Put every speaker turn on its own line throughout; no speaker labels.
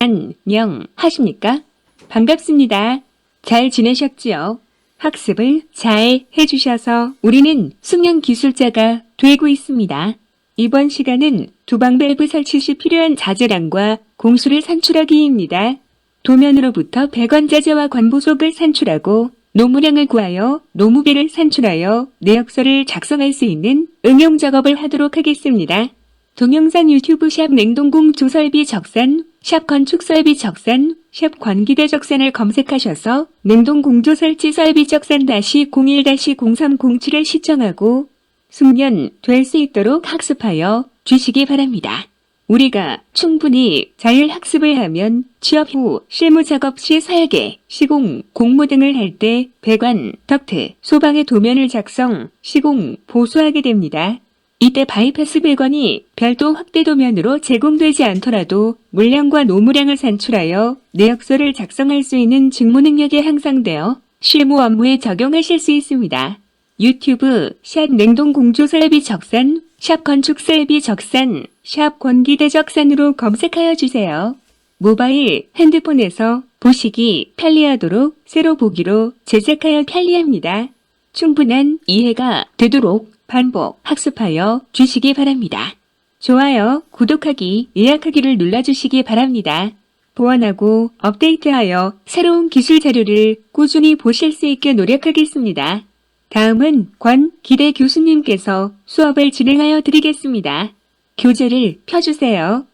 안녕하십니까? 반갑습니다. 잘 지내셨지요? 학습을 잘 해주셔서 우리는 숙련 기술자가 되고 있습니다. 이번 시간은 두방밸브 설치 시 필요한 자재량과 공수를 산출하기입니다. 도면으로부터 배관 자재와 관부속을 산출하고 노무량을 구하여 노무비를 산출하여 내역서를 작성할 수 있는 응용 작업을 하도록 하겠습니다. 동영상 유튜브 샵 냉동공조 설비 적산, 샵 건축 설비 적산, 샵 관기대 적산을 검색하셔서 냉동공조 설치 설비 적산 -01-0307을 시청하고 숙련될 수 있도록 학습하여 주시기 바랍니다. 우리가 충분히 잘 학습을 하면 취업 후 실무 작업 시 설계, 시공, 공모 등을 할 때 배관, 덕트, 소방의 도면을 작성, 시공, 보수하게 됩니다. 이때 바이패스 배관이 별도 확대 도면으로 제공되지 않더라도 물량과 노무량을 산출하여 내역서를 작성할 수 있는 직무 능력이 향상되어 실무 업무에 적용하실 수 있습니다. 유튜브 샵 냉동공조 설비 적산, 샵 건축 설비 적산, 샵 권기대 적산으로 검색하여 주세요. 모바일, 핸드폰에서 보시기 편리하도록 새로 보기로 제작하여 편리합니다. 충분한 이해가 되도록 반복 학습하여 주시기 바랍니다. 좋아요, 구독하기, 예약하기를 눌러주시기 바랍니다. 보완하고 업데이트하여 새로운 기술 자료를 꾸준히 보실 수 있게 노력하겠습니다. 다음은 권기대 교수님께서 수업을 진행하여 드리겠습니다. 교재를 펴주세요.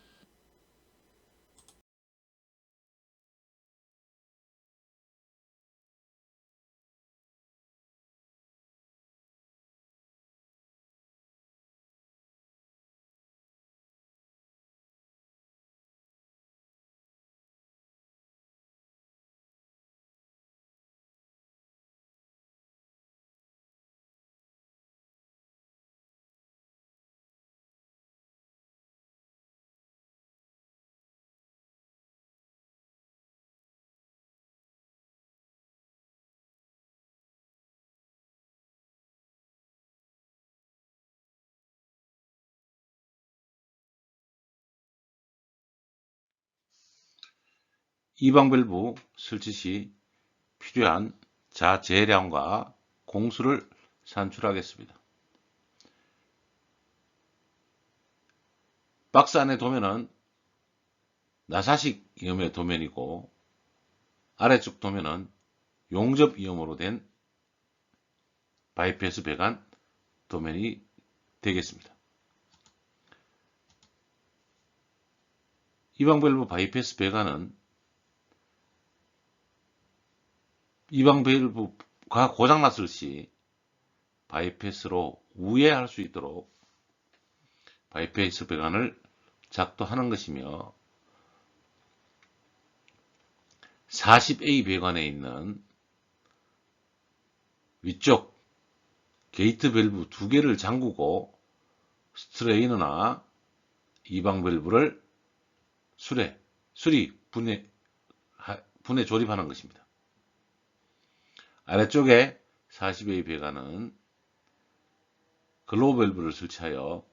이방밸브 설치 시 필요한 자재량과 공수를 산출하겠습니다. 박스 안의 도면은 나사식 이음의 도면이고 아래쪽 도면은 용접 이음으로 된 바이패스 배관 도면이 되겠습니다. 이방밸브 바이패스 배관은 이방밸브가 고장났을 시 바이패스로 우회할 수 있도록 바이패스 배관을 작동하는 것이며 40A 배관에 있는 위쪽 게이트 밸브 2개를 잠그고 스트레이너나 이방밸브를 분해 조립하는 것입니다. 아래쪽에 40A 배관은 글로우 밸브를 설치하여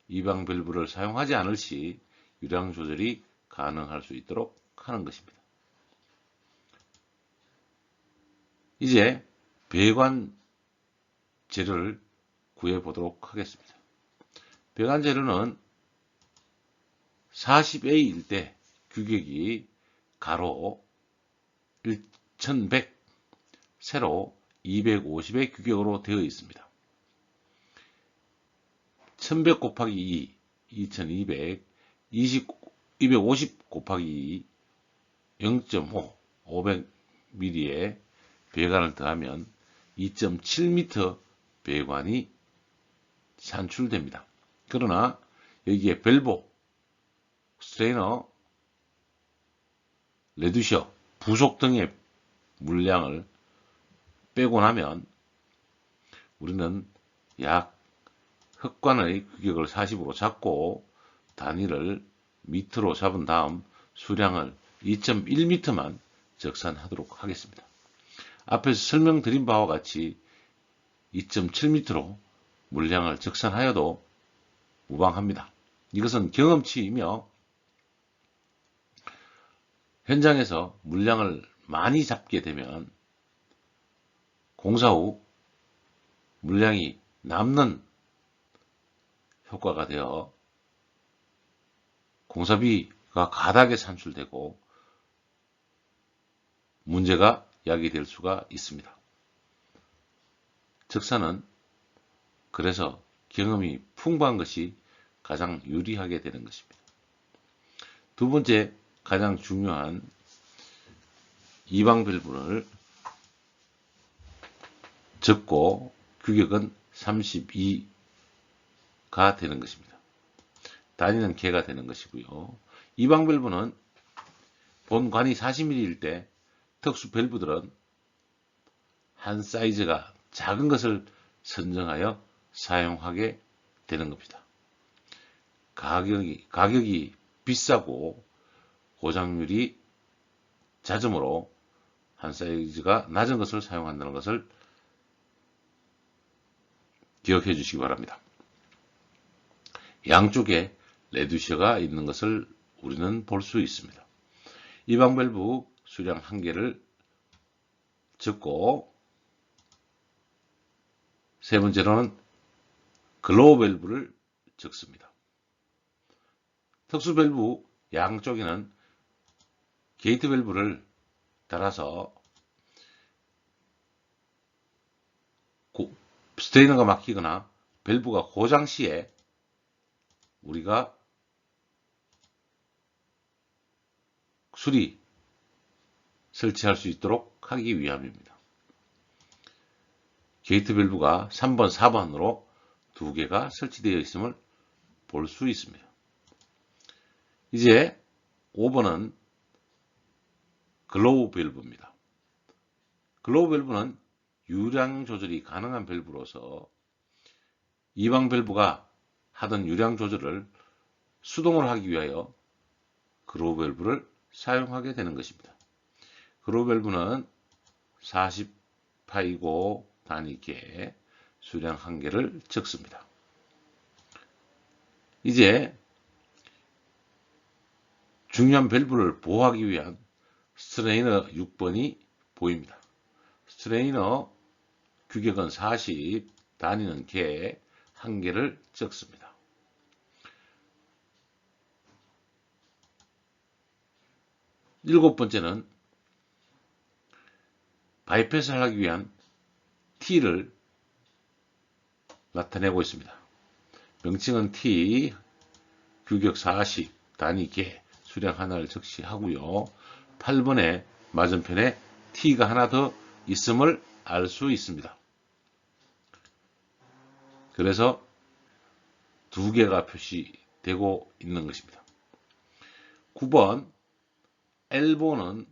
이방 밸브를 사용하지 않을 시 유량 조절이 가능할 수 있도록 하는 것입니다. 이제 배관 재료를 구해 보도록 하겠습니다. 배관 재료는 40A일 때 규격이 가로 1100, 세로 250의 규격으로 되어 있습니다. 1100 곱하기 2, 2200, 250 곱하기 2, 0.5, 500mm의 배관을 더하면 2.7m 배관이 산출됩니다. 그러나 여기에 밸브, 스트레이너, 레듀셔, 부속 등의 물량을 빼고 나면 우리는 약 흑관의 규격을 40으로 잡고 단위를 미터로 잡은 다음 수량을 2.1m만 적산하도록 하겠습니다. 앞에서 설명드린 바와 같이 2.7m로 물량을 적산하여도 무방합니다. 이것은 경험치이며 현장에서 물량을 많이 잡게 되면 공사 후 물량이 남는 효과가 되어 공사비가 가닥에 산출되고 문제가 야기될 수가 있습니다. 즉사는 그래서 경험이 풍부한 것이 가장 유리하게 되는 것입니다. 두 번째 가장 중요한 이방 밸브를 적고 규격은 32가 되는 것입니다. 단위는 개가 되는 것이고요. 이방 밸브는 본관이 40mm일 때 특수 밸브들은 한 사이즈가 작은 것을 선정하여 사용하게 되는 겁니다. 가격이 비싸고 고장률이 잦으므로 한 사이즈가 낮은 것을 사용한다는 것을 기억해 주시기 바랍니다. 양쪽에 레듀셔가 있는 것을 우리는 볼 수 있습니다. 이방 밸브 수량 1개를 적고 세 번째로는 글로우 밸브를 적습니다. 특수 밸브 양쪽에는 게이트 밸브를 달아서 스트레이너가 막히거나 밸브가 고장 시에 우리가 수리 설치할 수 있도록 하기 위함입니다. 게이트 밸브가 3번, 4번으로 2개가 설치되어 있음을 볼 수 있습니다. 이제 5번은 글로우 밸브입니다. 글로우 밸브는 유량 조절이 가능한 밸브로서 이방 밸브가 하던 유량 조절을 수동으로 하기 위하여 글로우 밸브를 사용하게 되는 것입니다. 글로우 밸브는 40파이고 단위계 수량 1개를 적습니다. 이제 중요한 밸브를 보호하기 위한 스트레이너 6번이 보입니다. 스트레이너 규격은 40, 단위는 개, 1개를 적습니다. 일곱 번째는 바이패스를 하기 위한 T를 나타내고 있습니다. 명칭은 T, 규격 40, 단위 개, 수량 1를 적시하고요. 8번에 맞은편에 T가 하나 더 있음을 알 수 있습니다. 그래서 2개가 표시되고 있는 것입니다. 9번 엘보는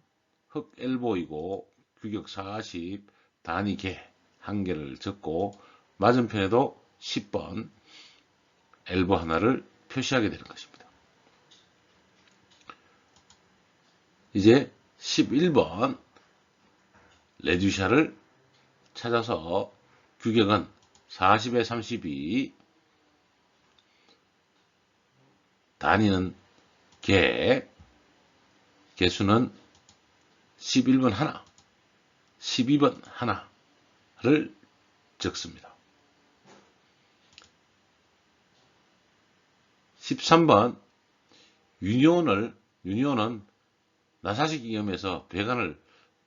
흑 엘보이고 규격 40, 단위 개 1개를 적고 맞은편에도 10번 엘보 하나를 표시하게 되는 것입니다. 이제 11번 레듀샤를 찾아서 규격은 40에 32, 단위는 개, 개수는 11번 하나, 12번 하나를 적습니다. 13번 유니온은 나사식 위험에서 배관을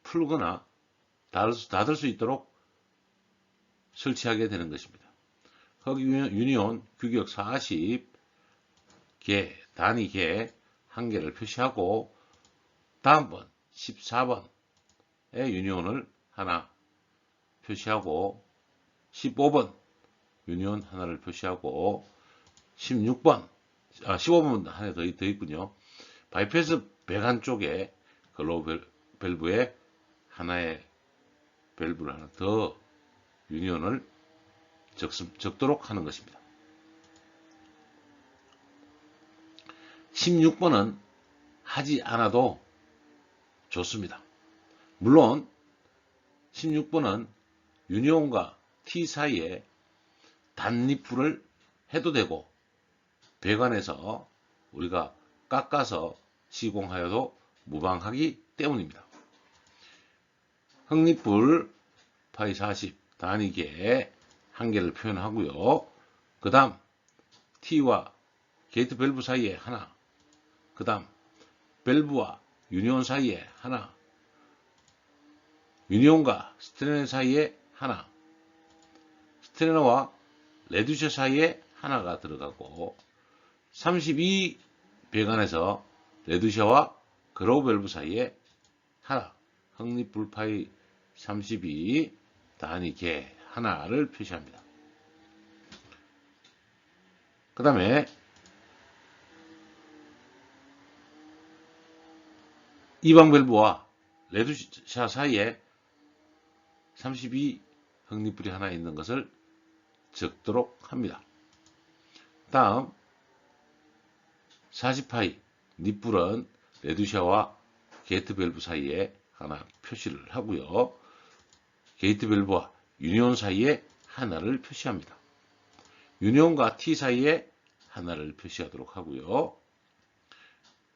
풀거나 닫을 수 있도록 설치하게 되는 것입니다. 흑 유니온 규격 40, 개, 단위 개 1개를 표시하고 다음번 14번의 유니온을 하나 표시하고 15번 유니온 하나를 표시하고 15번 하나 더 있군요. 바이패스 배관 쪽에 글로우 밸브에 하나의 밸브를 하나 더 유니온을 적도록 하는 것입니다. 16번은 하지 않아도 좋습니다. 물론 16번은 유니온과 T 사이에 단립부를 해도 되고 배관에서 우리가 깎아서 시공하여도 무방하기 때문입니다. 흑립불 파이 40 단위계 한계를 표현하고요. 그 다음 T와 게이트 밸브 사이에 하나, 그 다음 밸브와 유니온 사이에 하나, 유니온과 스트레너 사이에 하나, 스트레너와 레듀셔 사이에 하나가 들어가고 32 배관에서 레듀셔와 그로우 밸브 사이에 하나, 흑립불 파이 32 단위계 하나를 표시합니다. 그 다음에 이방 밸브와 레드샷 사이에 32 흑립불이 하나 있는 것을 적도록 합니다. 다음 40파이 닛불은 레드샷과 게이트 밸브 사이에 하나 표시를 하고요. 게이트 밸브와 유니온 사이에 하나를 표시합니다. 유니온과 T 사이에 하나를 표시하도록 하고요.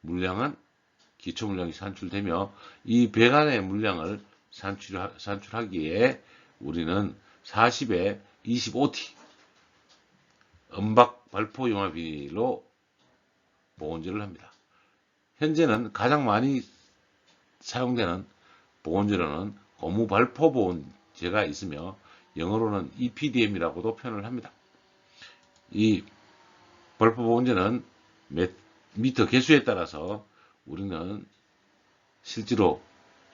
물량은 기초 물량이 산출되며 이 배관의 물량을 산출하기에 우리는 40에 25T 엄박 발포 용화 비닐로 보온제를 합니다. 현재는 가장 많이 사용되는 보온제로는 고무 발포 보온제가 있으며 영어로는 EPDM이라고도 표현을 합니다. 이 발포 보온제는 미터 개수에 따라서 우리는 실제로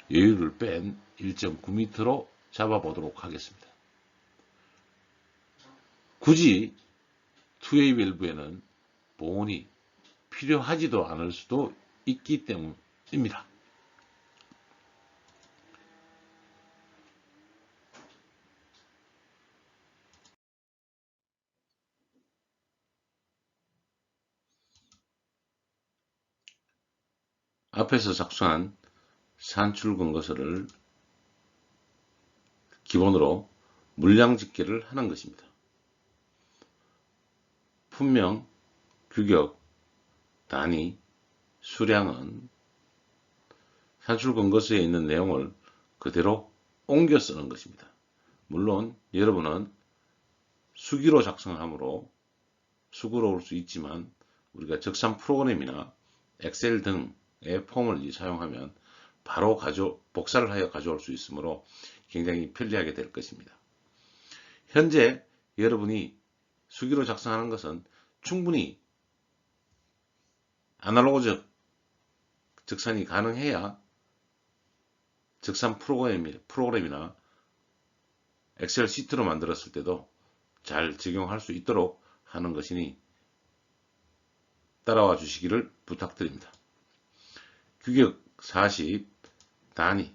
여유를 뺀 1.9m로 잡아보도록 하겠습니다. 굳이 2A 밸브에는 보온이 필요하지도 않을 수도 있기 때문입니다. 앞에서 작성한 산출 근거서를 기본으로 물량 집계를 하는 것입니다. 품명, 규격, 단위, 수량은 산출 근거서에 있는 내용을 그대로 옮겨 쓰는 것입니다. 물론 여러분은 수기로 작성하므로 수고로울 수 있지만 우리가 적산 프로그램이나 엑셀 등의 폼을 사용하면 바로 복사를 하여 가져올 수 있으므로 굉장히 편리하게 될 것입니다. 현재 여러분이 수기로 작성하는 것은 충분히 아날로그적 적산이 가능해야 적산 프로그램이나 엑셀 시트로 만들었을 때도 잘 적용할 수 있도록 하는 것이니 따라와 주시기를 부탁드립니다. 규격 40 단위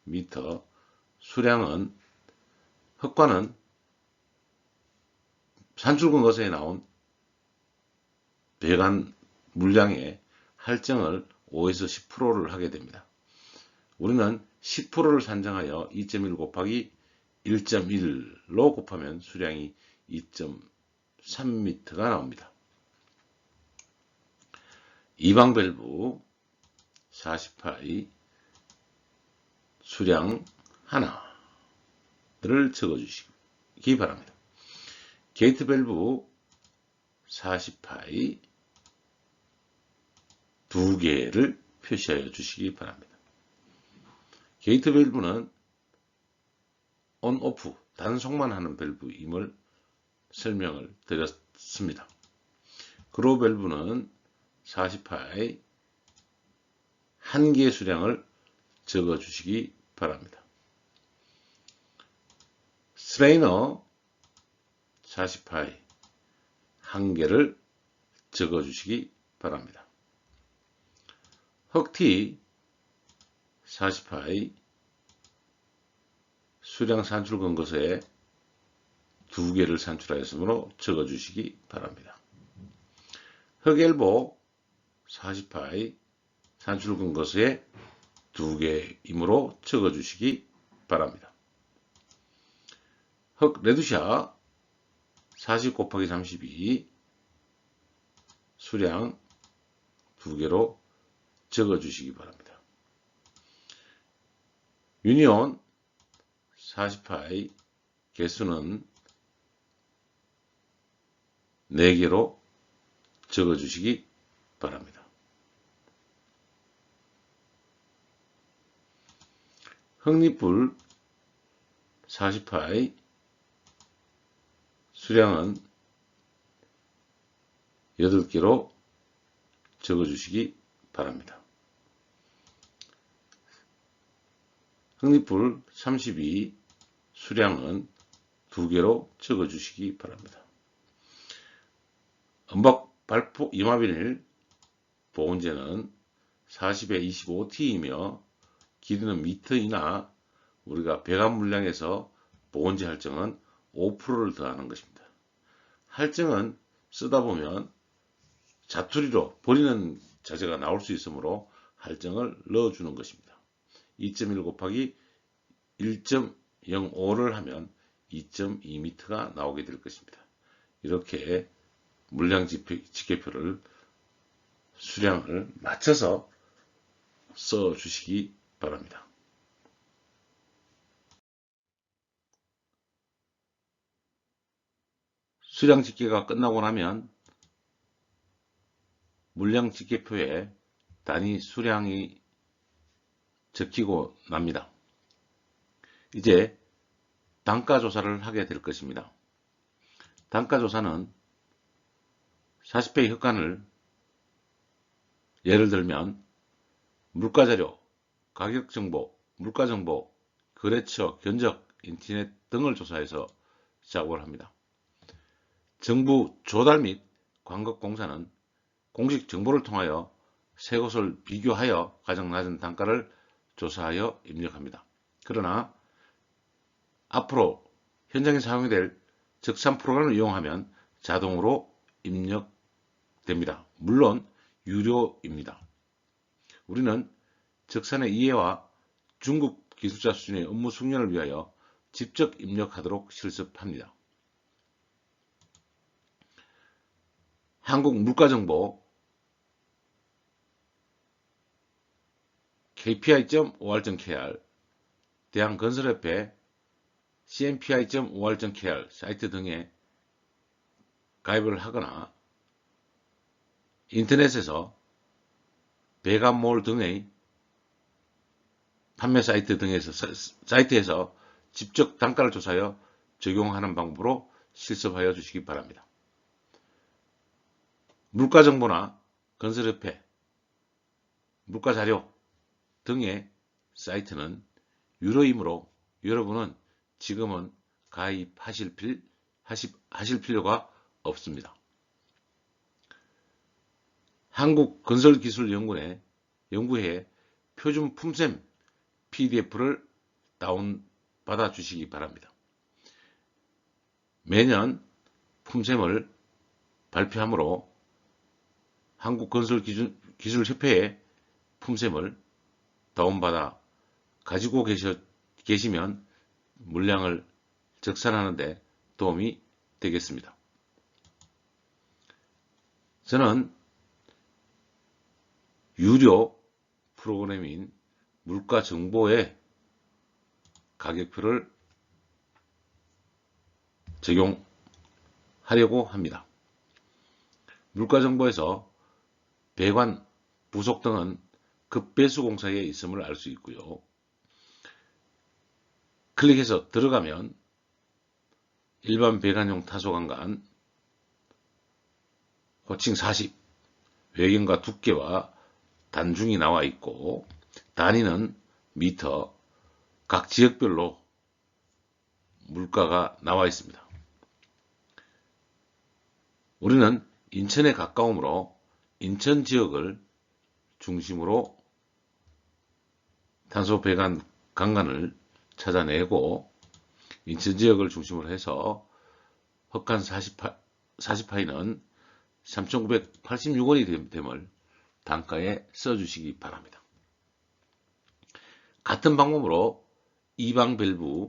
미터 수량은 흑과는 산출 근거서에 나온 배관 물량의 할증을 5에서 10%를 하게 됩니다. 우리는 10%를 산정하여 2.1 곱하기 1.1로 곱하면 수량이 2.3m가 나옵니다. 이방 밸브 40파이 수량 하나를 적어주시기 바랍니다. 게이트 밸브 40파이 2개를 표시하여 주시기 바랍니다. 게이트 밸브는 온, 오프, 단속만 하는 밸브임을 설명을 드렸습니다. 그로우 밸브는 40파이 한 개 수량을 적어 주시기 바랍니다. 스트레이너 40파이 한 개를 적어 주시기 바랍니다. 흑티 40파이 수량 산출 근거서에 2개를 산출하였으므로 적어 주시기 바랍니다. 흑엘보 40파이 산출 근거서에 2개이므로 적어 주시기 바랍니다. 흑 레드샷 40 곱하기 32 수량 2개로 적어 주시기 바랍니다. 유니온 40파이 개수는 4개로 적어주시기 바랍니다. 흑립불 40파이 수량은 8개로 적어주시기 바랍니다. 흑립불 32 수량은 2개로 적어주시기 바랍니다. 은박 발포 이마비닐 보온제는 40에 25T이며 길이는 미터이나 우리가 배관 물량에서 보온제 할증은 5%를 더하는 것입니다. 할증은 쓰다 보면 자투리로 버리는 자재가 나올 수 있으므로 할증을 넣어주는 것입니다. 2.1 곱하기 1.05를 하면 2.2m가 나오게 될 것입니다. 이렇게 물량 집계표를 수량을 맞춰서 써 주시기 바랍니다. 수량 집계가 끝나고 나면 물량 집계표에 단위 수량이 적히고 납니다. 이제 단가 조사를 하게 될 것입니다. 단가 조사는 40배의 흑간을 예를 들면 물가자료, 가격정보, 물가정보, 거래처, 견적, 인터넷 등을 조사해서 작업을 합니다. 정부 조달 및 광역공사는 공식 정보를 통하여 세 곳을 비교하여 가장 낮은 단가를 조사하여 입력합니다. 그러나 앞으로 현장에 사용이 될 적산 프로그램을 이용하면 자동으로 입력됩니다. 물론 유료입니다. 우리는 적산의 이해와 중급 기술자 수준의 업무 숙련을 위하여 직접 입력하도록 실습합니다. 한국물가정보 kpi.or.kr, 대한건설협회 cnpi.or.kr 사이트 등에 가입을 하거나 인터넷에서 배관몰 등의 판매 사이트 등에서 사이트에서 직접 단가를 조사하여 적용하는 방법으로 실습하여 주시기 바랍니다. 물가정보나 건설협회, 물가자료 등의 사이트는 유료이므로 여러분은 지금은 가입하실 필요가 없습니다. 한국건설기술연구회 표준 품셈 PDF를 다운받아 주시기 바랍니다. 매년 품셈을 발표하므로 한국건설기술협회의 품셈을 다운받아 가지고 계시면 물량을 적산하는 데 도움이 되겠습니다. 저는 유료 프로그램인 물가정보의 가격표를 적용하려고 합니다. 물가정보에서 배관, 부속 등은 급배수공사에 있음을 알 수 있고요. 클릭해서 들어가면 일반 배관용 타소관간 호칭 40, 외경과 두께와 단중이 나와 있고 단위는 미터, 각 지역별로 물가가 나와 있습니다. 우리는 인천에 가까우므로 인천 지역을 중심으로 탄소 배관 강간을 찾아내고 인천 지역을 중심으로 해서 흑간 40파이는 3,986원이 됨을 단가에 써주시기 바랍니다. 같은 방법으로 이방 밸브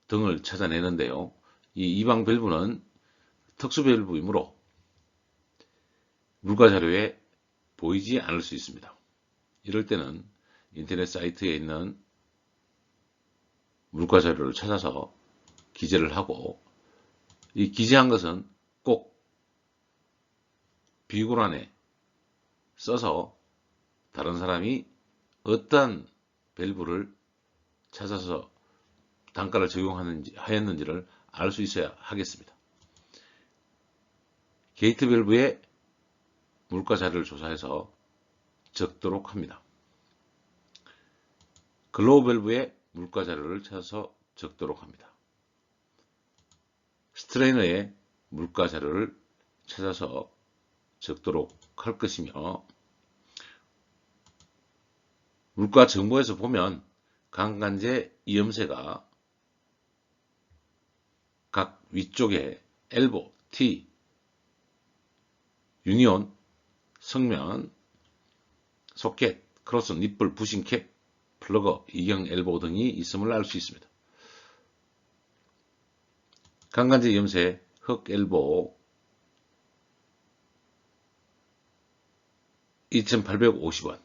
등을 찾아내는데요. 이 이방 밸브는 특수 밸브이므로 물가 자료에 보이지 않을 수 있습니다. 이럴 때는 인터넷 사이트에 있는 물가 자료를 찾아서 기재를 하고, 이 기재한 것은 꼭 비구란에 써서 다른 사람이 어떤 밸브를 찾아서 단가를 적용하였는지를 알 수 있어야 하겠습니다. 게이트 밸브의 물가 자료를 조사해서 적도록 합니다. 글로우 밸브의 물가 자료를 찾아서 적도록 합니다. 스트레이너의 물가 자료를 찾아서 적도록 할 것이며, 물가 정보에서 보면 강간제 이염새가 각 위쪽에 엘보, T, 유니온, 성면, 소켓, 크로스, 니플, 부싱, 캡, 플러거, 이경, 엘보 등이 있음을 알 수 있습니다. 강간제 이염새 흑 엘보 2,850원,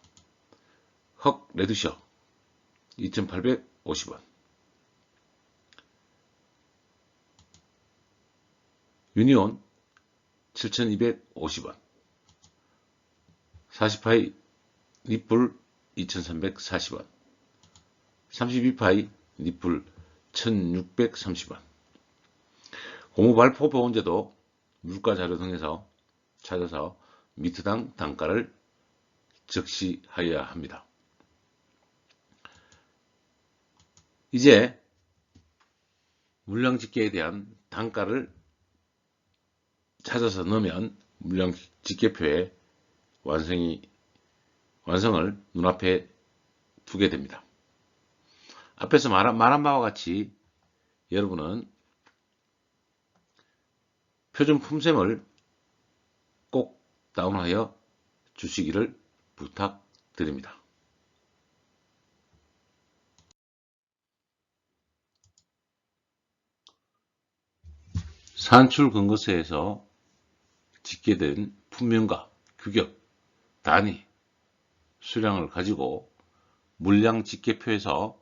흑 레드셔 2,850원, 유니온 7,250원, 40파이 니플 2,340원, 32파이 니플 1,630원. 고무 발포 보온제도 물가 자료 등에서 찾아서 미터당 단가를 적시하여야 합니다. 이제 물량 집계에 대한 단가를 찾아서 넣으면 물량 집계표의 완성을 눈앞에 두게 됩니다. 앞에서 말한 바와 같이 여러분은 표준 품셈을 꼭 다운하여 주시기를 부탁드립니다. 산출 근거서에서 집계된 품명과 규격, 단위, 수량을 가지고 물량 집계표에서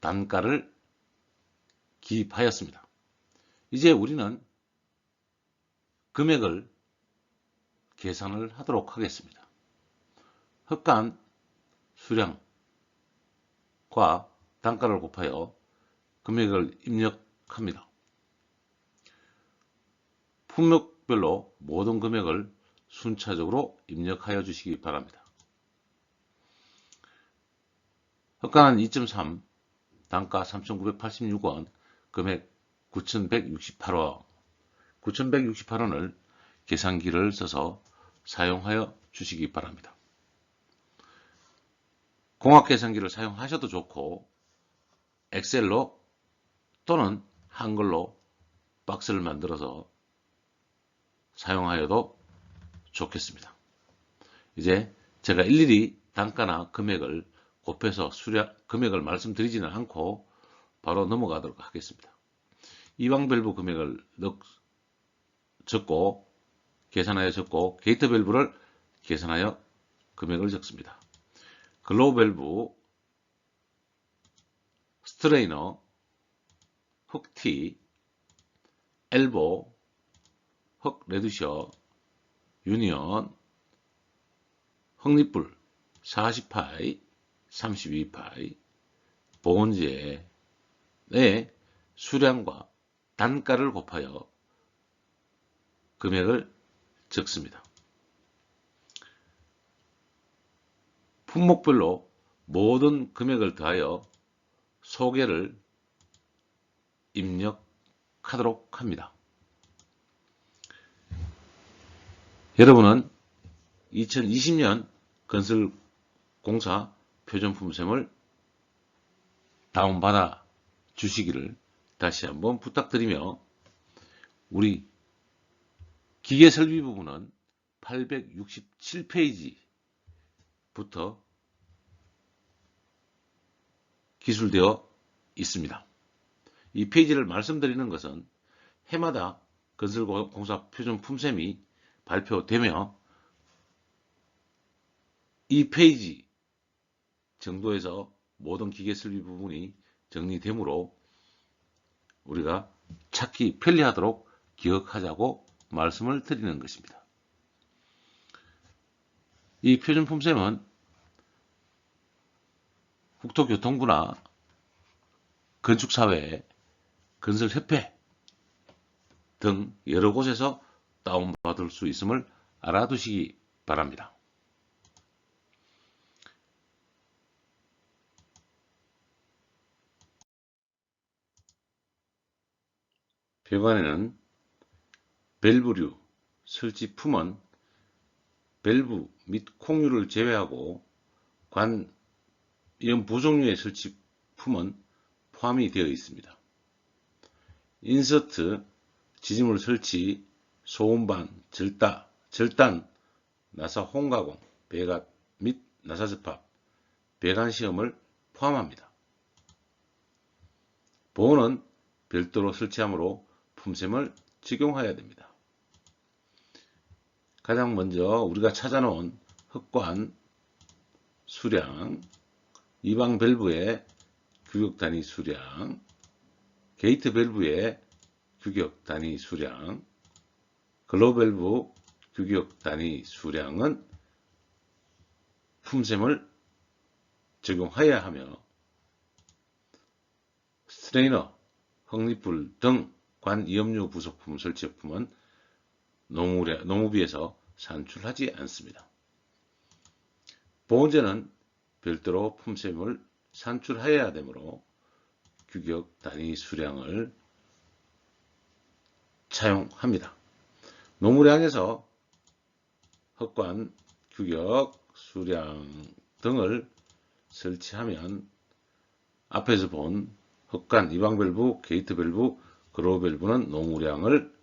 단가를 기입하였습니다. 이제 우리는 금액을 계산을 하도록 하겠습니다. 흑간 수량과 단가를 곱하여 금액을 입력합니다. 품목별로 모든 금액을 순차적으로 입력하여 주시기 바랍니다. 흑간은 2.3, 단가 3,986원, 금액 9,168원, 9,168원을 계산기를 써서 사용하여 주시기 바랍니다. 공학 계산기를 사용하셔도 좋고, 엑셀로 또는 한글로 박스를 만들어서 사용하여도 좋겠습니다. 이제 제가 일일이 단가나 금액을 곱해서 금액을 말씀드리지는 않고 바로 넘어가도록 하겠습니다. 이방 밸브 금액을 적고 계산하여 적고, 게이트 밸브를 계산하여 금액을 적습니다. 글로우 밸브, 스트레이너, 흑티, 엘보, 흑 레드셔, 유니온, 흑니뿔 40파이, 32파이, 보온제의 수량과 단가를 곱하여 금액을 적습니다. 품목별로 모든 금액을 더하여 소개를 입력하도록 합니다. 여러분은 2020년 건설공사 표준품셈을 다운받아 주시기를 다시 한번 부탁드리며, 우리 기계설비 부분은 867페이지부터 기술되어 있습니다. 이 페이지를 말씀드리는 것은 해마다 건설공사 표준품셈이 발표되며 이 페이지 정도에서 모든 기계설비 부분이 정리되므로 우리가 찾기 편리하도록 기억하자고 말씀을 드리는 것입니다. 이 표준품셈은 국토교통부나 건축사회, 건설협회 등 여러 곳에서 다운받을 수 있음을 알아두시기 바랍니다. 배관에는 밸브류, 설치품은 밸브 및 콩류를 제외하고 관, 이런 부종류의 설치품은 포함이 되어 있습니다. 인서트, 지지물 설치, 소음반, 절단, 나사 홍가공, 배관 및 나사 접합, 배관 시험을 포함합니다. 보온은 별도로 설치하므로 품셈을 적용해야 됩니다. 가장 먼저 우리가 찾아놓은 흑관, 수량, 이방 밸브의 규격 단위 수량, 게이트 밸브의 규격 단위 수량, 글로우 밸브 규격 단위 수량은 품셈을 적용해야 하며 스트레이너, 흑립불 등 관 이염류 부속품 설치품은 농업비에서 산출하지 않습니다. 보온재는 별도로 품셈을 산출해야 되므로 규격 단위 수량을 차용합니다. 노무량에서 흑관, 규격, 수량 등을 설치하면 앞에서 본 흑관, 이방 밸브, 게이트 밸브, 글로우 밸브는 노무량을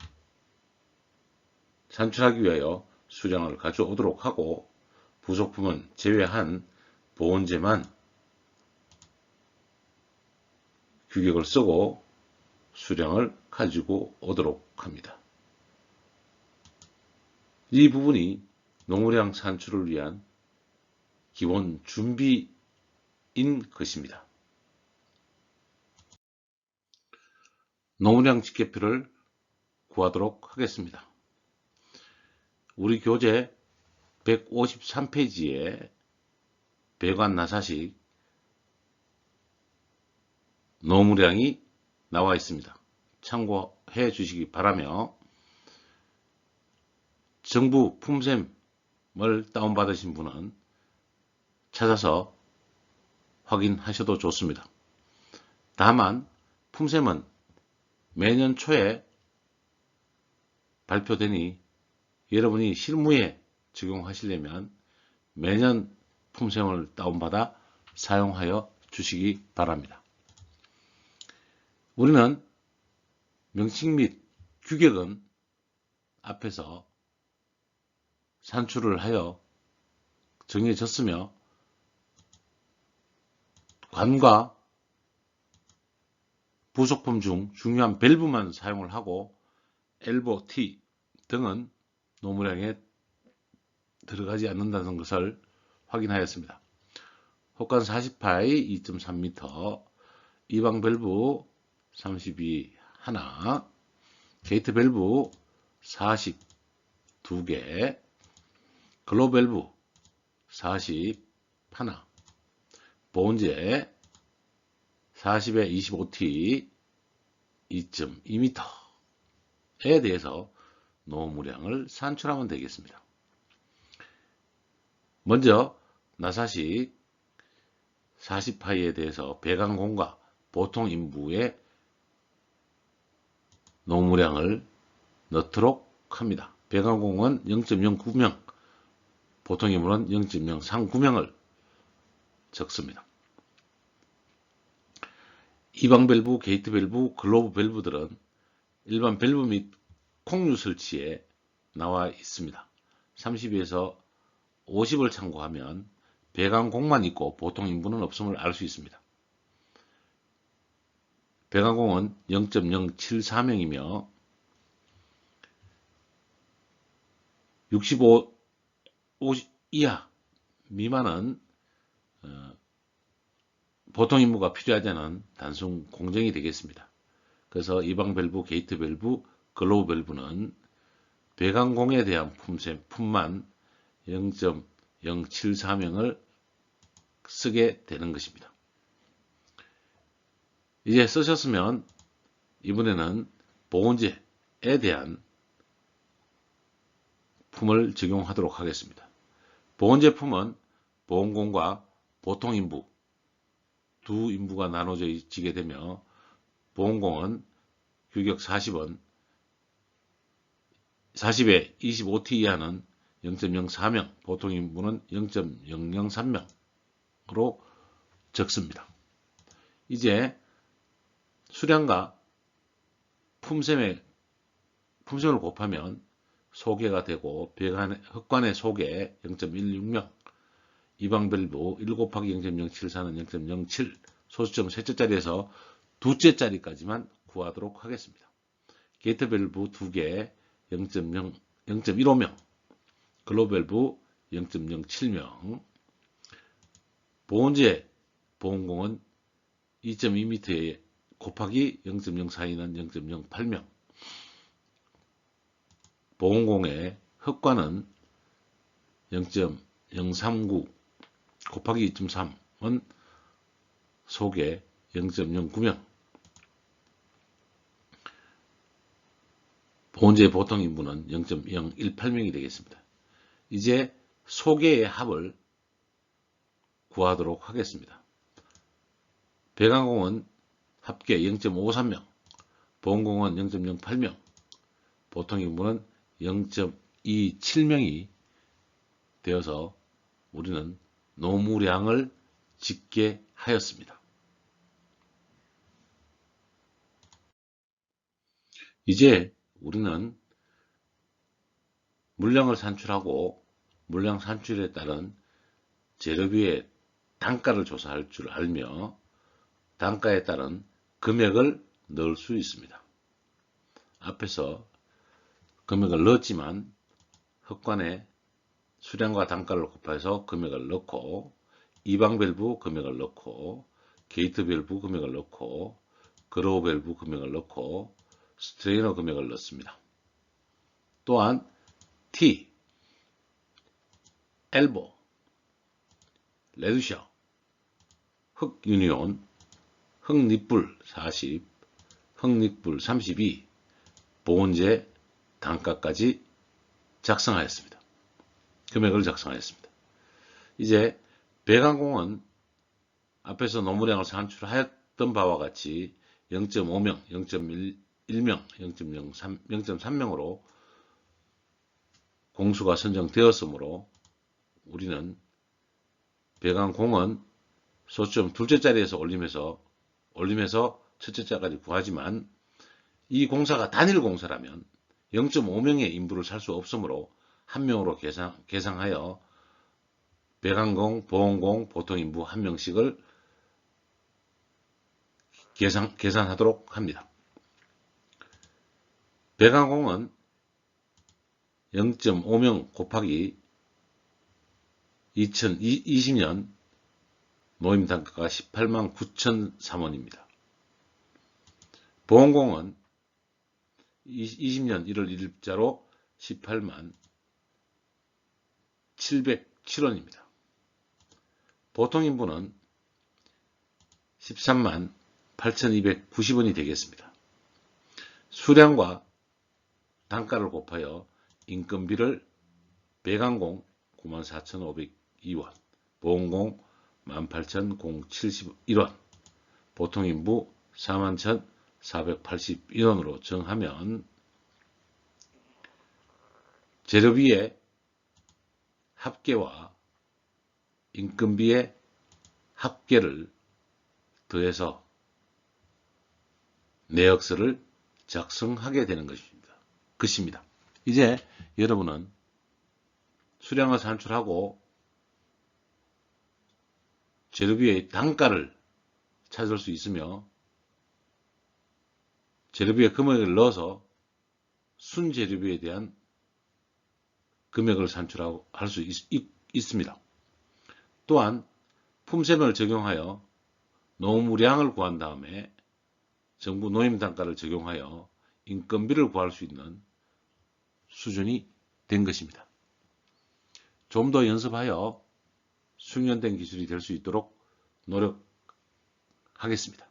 산출하기 위하여 수량을 가져오도록 하고 부속품은 제외한 보온재만 규격을 쓰고 수량을 가지고 오도록 합니다. 이 부분이 노무량 산출을 위한 기본 준비인 것입니다. 노무량 집계표를 구하도록 하겠습니다. 우리 교재 153페이지에 배관 나사식 노무량이 나와 있습니다. 참고해 주시기 바라며 정부 품셈을 다운받으신 분은 찾아서 확인하셔도 좋습니다. 다만 품셈은 매년 초에 발표되니 여러분이 실무에 적용하시려면 매년 품셈을 다운받아 사용하여 주시기 바랍니다. 우리는 명칭 및 규격은 앞에서 산출을 하여 정해졌으며 관과 부속품 중 중요한 밸브만 사용을 하고 엘보, T 등은 노무량에 들어가지 않는다는 것을 확인하였습니다. 흑관 40파이 2.3m, 이방 밸브 32 하나, 게이트 밸브 40 2개, 글로우 밸브 40 하나, 보온재 40에 25T 2.2m에 대해서 노무량을 산출하면 되겠습니다. 먼저 나사식 40파이에 대해서 배관공과 보통 인부의 노무량을 넣도록 합니다. 배관공은 0.09명, 보통 인부는 0.039명을 적습니다. 이방 밸브, 게이트 밸브, 글로브 밸브들은 일반 밸브 및 콩류 설치에 나와 있습니다. 30에서 50을 참고하면 배관공만 있고 보통 인부는 없음을 알 수 있습니다. 배관공은 0.074명이며 65 50 이하 미만은 보통 임무가 필요하지 않은 단순 공정이 되겠습니다. 그래서 이방 밸브, 게이트 밸브, 글로우 밸브는 배관공에 대한 품만 0.074명을 쓰게 되는 것입니다. 이제 쓰셨으면 이번에는 보온제에 대한 품을 적용하도록 하겠습니다. 보온제품은 보온공과 보통 인부 두 인부가 나눠지게 되며, 보온공은 규격 40에 25T 이하는 0.04명, 보통 인부는 0.003명으로 적습니다. 이제 수량과 품샘을 곱하면 소개가 되고, 흑관의 소개 0.16명, 이방 밸브 1 곱하기 0.074는 0.07, 소수점 셋째 자리에서 두째 자리까지만 구하도록 하겠습니다. 게이트 밸브 2개 0.15명, 글로우 밸브 0.07명, 보온제 보온공은 2.2m 곱하기 0.042는 0.08명, 보온공의 흑관은 0.039 곱하기 2.3은 소개 0.09명, 보온제의 보통 인부는 0.018명이 되겠습니다. 이제 소개의 합을 구하도록 하겠습니다. 배관공은 합계 0.53명, 보온공은 0.08명, 보통 인부는 0.27명이 되어서 우리는 노무량을 짓게 하였습니다. 이제 우리는 물량을 산출하고 물량 산출에 따른 재료비의 단가를 조사할 줄 알며, 단가에 따른 금액을 넣을 수 있습니다. 앞에서 금액을 넣었지만 흑관에 수량과 단가를 곱해서 금액을 넣고, 이방 밸브 금액을 넣고, 게이트 밸브 금액을 넣고, 글로우 밸브 금액을 넣고, 스트레이너 금액을 넣습니다. 또한 T, 엘보, 레드셔, 흑유니온, 흑립불 40, 흑립불 32, 보온제 단가까지 작성하였습니다. 금액을 작성하였습니다. 이제 배관공은 앞에서 노무량을 산출하였던 바와 같이 0.5명, 0.1명, 0.3명으로 공수가 선정되었으므로 우리는 배관공은 소점 둘째 자리에서 올리면서 첫째 자리까지 구하지만, 이 공사가 단일 공사라면 0.5명의 인부를 살 수 없으므로 한 명으로 계상하여 배관공, 보온공, 보통 인부 한 명씩을 계산하도록 합니다. 배관공은 0.5명 곱하기 2020년 노임 단가가 18만 9,003원입니다. 보온공은 20년 1월 1일자로 18만 707원입니다. 보통 인부는 13만 8,290원이 되겠습니다. 수량과 단가를 곱하여 인건비를 배관공 94,502원, 보온공 18,071원, 보통 인부 41,481원으로 정하면 재료비의 합계와 인건비의 합계를 더해서 내역서를 작성하게 되는 것입니다. 이제 여러분은 수량을 산출하고 재료비의 단가를 찾을 수 있으며, 재료비의 금액을 넣어서 순재료비에 대한 금액을 산출하고 할 수 있습니다. 또한 품셈을 적용하여 노무량을 구한 다음에 정부 노임단가를 적용하여 인건비를 구할 수 있는 수준이 된 것입니다. 좀 더 연습하여 숙련된 기술이 될 수 있도록 노력하겠습니다.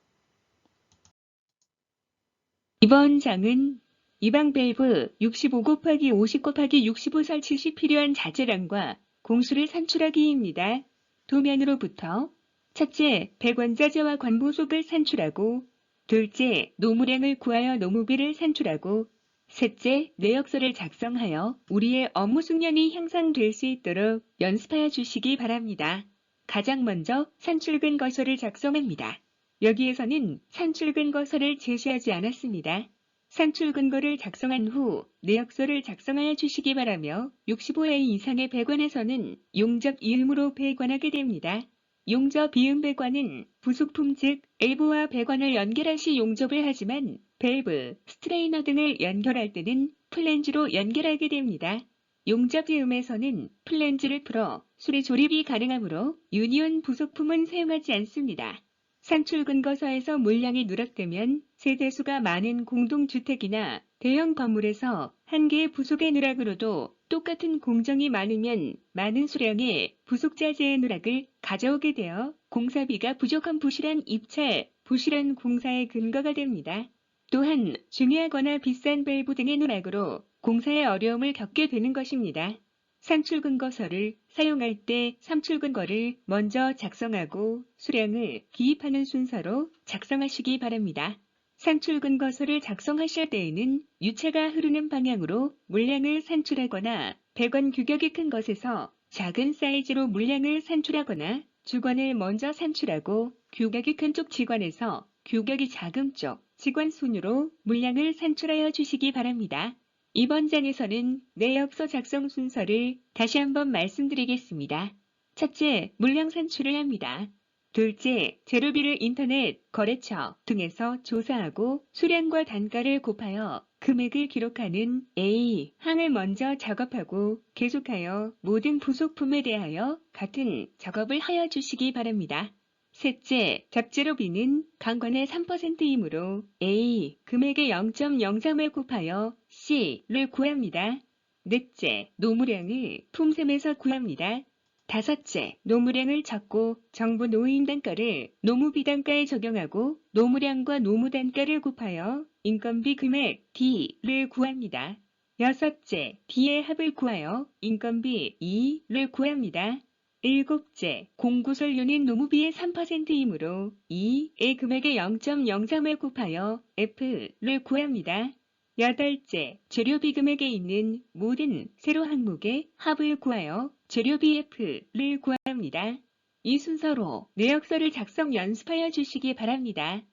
이번 장은 이방 밸브 65 곱하기 50 곱하기 65 설치 시 필요한 자재량과 공수를 산출하기입니다. 도면으로부터 첫째, 배관자재와 관보속을 산출하고 둘째, 노무량을 구하여 노무비를 산출하고 셋째, 내역서를 작성하여 우리의 업무 숙련이 향상될 수 있도록 연습하여 주시기 바랍니다. 가장 먼저 산출 근거서를 작성합니다. 여기에서는 산출 근거서를 제시하지 않았습니다. 산출 근거를 작성한 후 내역서를 작성하여 주시기 바라며 65회 이상의 배관에서는 용접 이음으로 배관하게 됩니다. 용접 이음 배관은 부속품 즉 엘보와 배관을 연결할 시 용접을 하지만 밸브, 스트레이너 등을 연결할 때는 플랜지로 연결하게 됩니다. 용접 이음에서는 플랜지를 풀어 수리 조립이 가능하므로 유니온 부속품은 사용하지 않습니다. 산출 근거서에서 물량이 누락되면 세대수가 많은 공동주택이나 대형 건물에서 한 개의 부속의 누락으로도 똑같은 공정이 많으면 많은 수량의 부속자재의 누락을 가져오게 되어 공사비가 부족한 부실한 입찰, 부실한 공사의 근거가 됩니다. 또한 중요하거나 비싼 밸브 등의 누락으로 공사에 어려움을 겪게 되는 것입니다. 산출 근거서를 사용할 때 산출 근거를 먼저 작성하고 수량을 기입하는 순서로 작성하시기 바랍니다. 산출 근거서를 작성하실 때에는 유체가 흐르는 방향으로 물량을 산출하거나 배관 규격이 큰 것에서 작은 사이즈로 물량을 산출하거나 주관을 먼저 산출하고 규격이 큰 쪽 지관에서 규격이 작은 쪽 지관 순으로 물량을 산출하여 주시기 바랍니다. 이번 장에서는 내역서 작성 순서를 다시 한번 말씀드리겠습니다. 첫째, 물량 산출을 합니다. 둘째, 재료비를 인터넷, 거래처 등에서 조사하고 수량과 단가를 곱하여 금액을 기록하는 A 항을 먼저 작업하고 계속하여 모든 부속품에 대하여 같은 작업을 하여 주시기 바랍니다. 셋째, 잡재료비는 강관의 3%이므로 A 금액의 0.03을 곱하여 C를 구합니다. 넷째, 노무량을 품셈에서 구합니다. 다섯째, 노무량을 찾고 정부 노임 단가를 노무비 단가에 적용하고 노무량과 노무 단가를 곱하여 인건비 금액 D를 구합니다. 여섯째, D의 합을 구하여 인건비 E를 구합니다. 일곱째, 공구설 유닛 노무비의 3%이므로 2의 금액의 0.03을 곱하여 F를 구합니다. 여덟째, 재료비 금액에 있는 모든 세로 항목의 합을 구하여 재료비 F를 구합니다. 이 순서로 내역서를 작성 연습하여 주시기 바랍니다.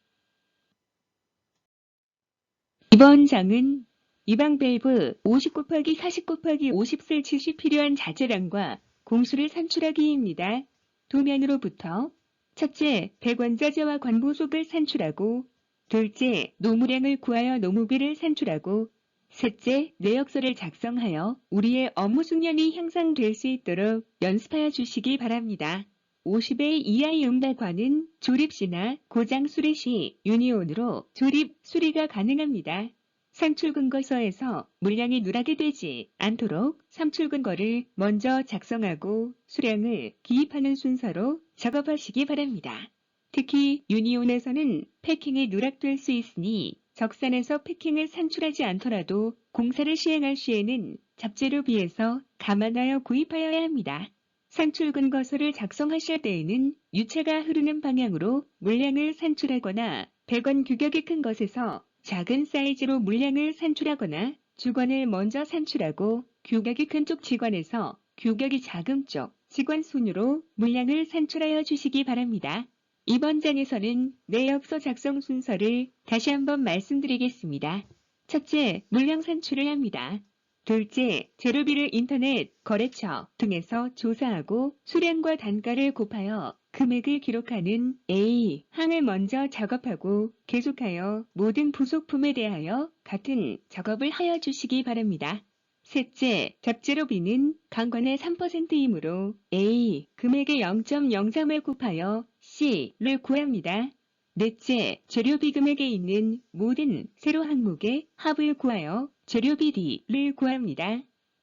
이번 장은 이방 밸브 50 곱하기 40 곱하기 50 설치 시 필요한 자재량과 공수를 산출하기입니다. 도면으로부터 첫째, 배관자재와 관보속을 산출하고 둘째, 노무량을 구하여 노무비를 산출하고 셋째, 내역서를 작성하여 우리의 업무 숙련이 향상될 수 있도록 연습하여 주시기 바랍니다. 50회 이하의 응답관은 조립 시나 고장 수리 시 유니온으로 조립, 수리가 가능합니다. 산출 근거서에서 물량이 누락이 되지 않도록 산출 근거를 먼저 작성하고 수량을 기입하는 순서로 작업하시기 바랍니다. 특히 유니온에서는 패킹이 누락될 수 있으니 적산에서 패킹을 산출하지 않더라도 공사를 시행할 시에는 잡재료 비해서 감안하여 구입하여야 합니다. 산출 근거서를 작성하실 때에는 유체가 흐르는 방향으로 물량을 산출하거나 배관 규격이 큰 것에서 작은 사이즈로 물량을 산출하거나 주관을 먼저 산출하고 규격이 큰 쪽 지관에서 규격이 작은 쪽 지관 순으로 물량을 산출하여 주시기 바랍니다. 이번 장에서는 내역서 작성 순서를 다시 한번 말씀드리겠습니다. 첫째, 물량 산출을 합니다. 둘째, 재료비를 인터넷, 거래처 등에서 조사하고 수량과 단가를 곱하여 금액을 기록하는 A 항을 먼저 작업하고 계속하여 모든 부속품에 대하여 같은 작업을 하여 주시기 바랍니다. 셋째, 접재료비는 강관의 3%이므로 A, 금액의 0.03을 곱하여 C를 구합니다. 넷째, 재료비 금액에 있는 모든 세로 항목의 합을 구하여 재료비 D를 구합니다.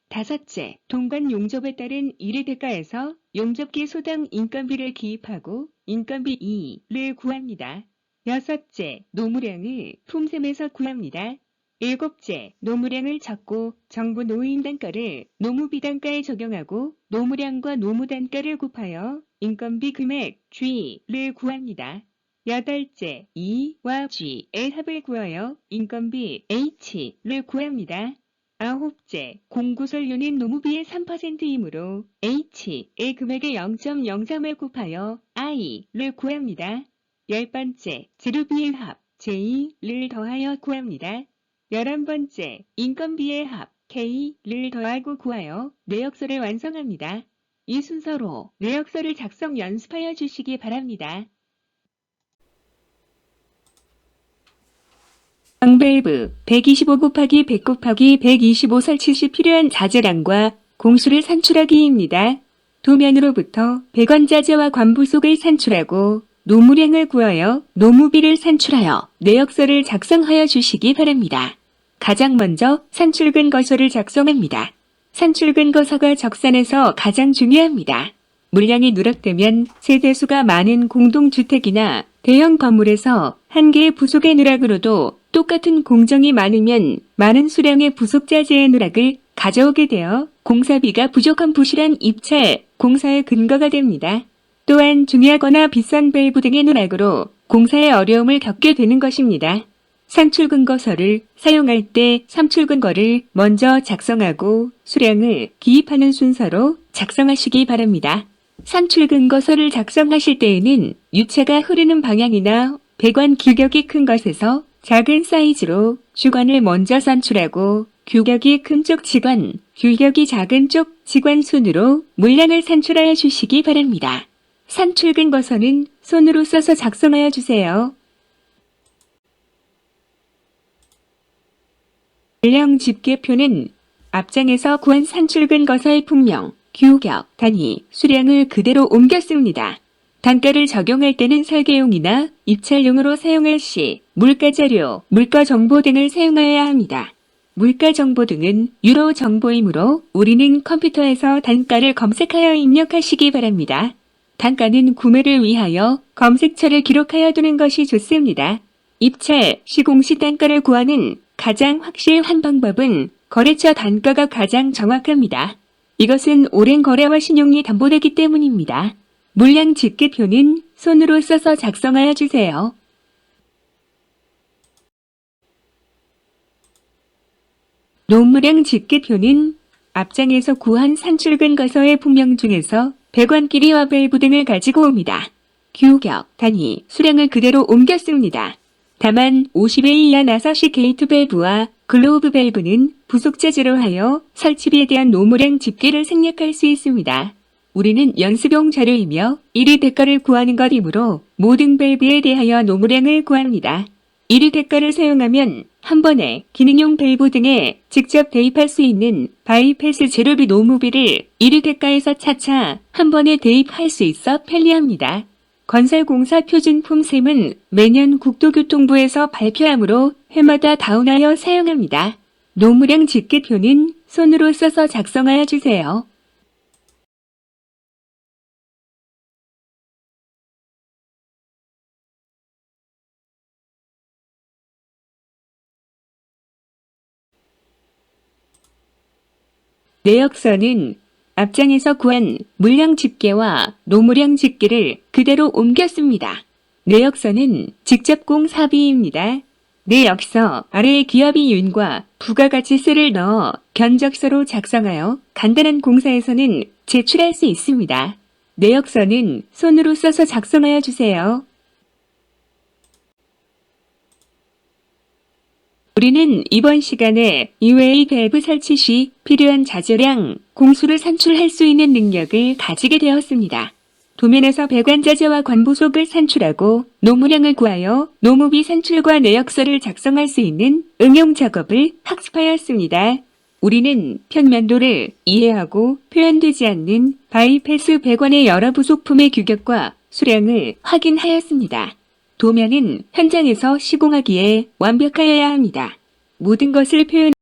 다섯째, 동관 용접에 따른 일의 대가에서 용접기 소당 인건비를 기입하고 인건비 2를 구합니다. 여섯째, 노무량을 품셈에서 구합니다. 일곱째, 노무량을 찾고 정부 노임 단가를 노무비 단가에 적용하고 노무량과 노무 단가를 곱하여 인건비 금액 G를 구합니다. 여덟째, E와 G의 합을 구하여 인건비 H를 구합니다. 아홉째, 공구설 유닛 노무비의 3%이므로 H의 금액의 0.03을 곱하여 I를 구합니다. 열 번째, 재료비의 합 J를 더하여 구합니다. 11번째, 인건비의 합 K를 더하고 구하여 내역서를 완성합니다. 이 순서로 내역서를 작성 연습하여 주시기 바랍니다. 방밸브 125 곱하기 100 곱하기 125 설치 시 필요한 자재량과 공수를 산출하기입니다. 도면으로부터 배관자재와 관부속을 산출하고 노무량을 구하여 노무비를 산출하여 내역서를 작성하여 주시기 바랍니다. 가장 먼저 산출근거서를 작성합니다. 산출근거서가 적산에서 가장 중요합니다. 물량이 누락되면 세대수가 많은 공동주택이나 대형 건물에서 한 개의 부속의 누락으로도 똑같은 공정이 많으면 많은 수량의 부속자재의 누락을 가져오게 되어 공사비가 부족한 부실한 입찰, 공사의 근거가 됩니다. 또한 중요하거나 비싼 밸브 등의 누락으로 공사에 어려움을 겪게 되는 것입니다. 산출근거서를 사용할 때 산출근거를 먼저 작성하고 수량을 기입하는 순서로 작성하시기 바랍니다. 산출근거서를 작성하실 때에는 유체가 흐르는 방향이나 배관 규격이 큰 것에서 작은 사이즈로 주관을 먼저 산출하고 규격이 큰 쪽 지관, 규격이 작은 쪽 지관 순으로 물량을 산출하여 주시기 바랍니다. 산출근거서는 손으로 써서 작성하여 주세요. 물량 집계표는 앞장에서 구한 산출근거서의 품명, 규격, 단위, 수량을 그대로 옮겼습니다. 단가를 적용할 때는 설계용이나 입찰용으로 사용할 시 물가자료, 물가정보 등을 사용하여야 합니다. 물가정보 등은 유로 정보이므로 우리는 컴퓨터에서 단가를 검색하여 입력하시기 바랍니다. 단가는 구매를 위하여 검색처를 기록하여 두는 것이 좋습니다. 입찰, 시공시 단가를 구하는 가장 확실한 방법은 거래처 단가가 가장 정확합니다. 이것은 오랜 거래와 신용이 담보되기 때문입니다. 물량 집계표는 손으로 써서 작성하여 주세요. 노무량 집계표는 앞장에서 구한 산출근거서의 품명 중에서 배관 길이와 밸브 등을 가지고 옵니다. 규격, 단위, 수량을 그대로 옮겼습니다. 다만 50회 이하 나사시 게이트 밸브와 글로브 밸브는 부속자재로 하여 설치비에 대한 노무량 집계를 생략할 수 있습니다. 우리는 연습용 자료이며 일의 대가를 구하는 것이므로 모든 밸브에 대하여 노무량을 구합니다. 일의 대가를 사용하면 한 번에 기능용 밸브 등에 직접 대입할 수 있는 바이패스 재료비 노무비를 일의 대가에서 차차 한 번에 대입할 수 있어 편리합니다. 건설공사 표준 품셈은 매년 국토교통부에서 발표하므로 해마다 다운하여 사용합니다. 노무량 집계표는 손으로 써서 작성하여 주세요. 내역서는 앞장에서 구한 물량 집계와 노무량 집계를 그대로 옮겼습니다. 내역서는 직접공 사비입니다. 내역서 아래에 기업이윤과 부가가치세를 넣어 견적서로 작성하여 간단한 공사에서는 제출할 수 있습니다. 내역서는 손으로 써서 작성하여 주세요. 우리는 이번 시간에 이외의 밸브 설치 시 필요한 자재량, 공수를 산출할 수 있는 능력을 가지게 되었습니다. 도면에서 배관자재와 관부속을 산출하고 노무량을 구하여 노무비 산출과 내역서를 작성할 수 있는 응용 작업을 학습하였습니다. 우리는 편면도를 이해하고 표현되지 않는 바이패스 배관의 여러 부속품의 규격과 수량을 확인하였습니다. 도면은 현장에서 시공하기에 완벽하여야 합니다. 모든 것을 표현